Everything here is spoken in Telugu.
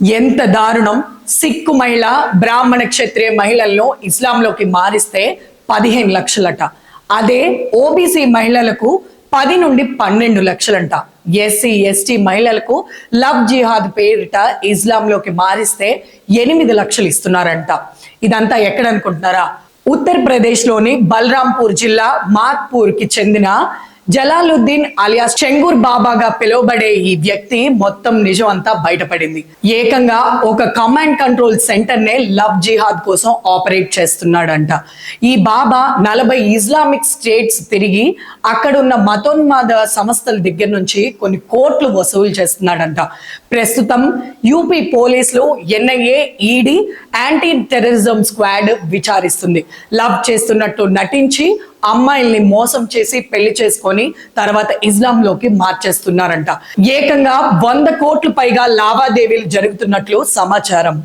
ఎంత దారుణం. సిక్కు మహిళ బ్రాహ్మణ క్షత్రియ మహిళలను ఇస్లాంలోకి మారిస్తే 15 లక్షలట. అదే ఓబీసీ మహిళలకు 10 నుండి 12 లక్షలంట. ఎస్సీ ఎస్టీ మహిళలకు లవ్ జిహాద్ పేరిట ఇస్లాంలోకి మారిస్తే 8 లక్షలు ఇస్తున్నారంట. ఇదంతా ఎక్కడ అనుకుంటున్నారా? ఉత్తరప్రదేశ్లోని బలరాంపూర్ జిల్లా మాత్పూర్ కి చెందిన జలాలుద్దీన్ అలియాస్ చెంగూర్ బాబాగా పిలువబడే ఈ వ్యక్తి మొత్తం నిజం అంతా బయటపడింది. ఏకంగా ఒక కమాండ్ కంట్రోల్ సెంటర్ నే లవ్ జిహాద్ కోసం ఆపరేట్ చేస్తున్నాడంట. ఈ బాబా 40 ఇస్లామిక్ స్టేట్స్ తిరిగి అక్కడున్న మతోన్మాద సంస్థల దగ్గర నుంచి కొన్ని కోట్లు వసూలు చేస్తున్నాడంట. ప్రస్తుతం యూపీ పోలీసులు, NIA, ED, anti terrorism squad విచారిస్తుంది. లవ్ చేస్తున్నట్టు నటించి అమ్మాయిల్ని మోసం చేసి పెళ్లి చేసుకొని తర్వాత ఇస్లాంలోకి మార్చేస్తున్నారంట. ఏకంగా 100 కోట్ల పైగా లావాదేవీలు జరుగుతున్నట్లు సమాచారం.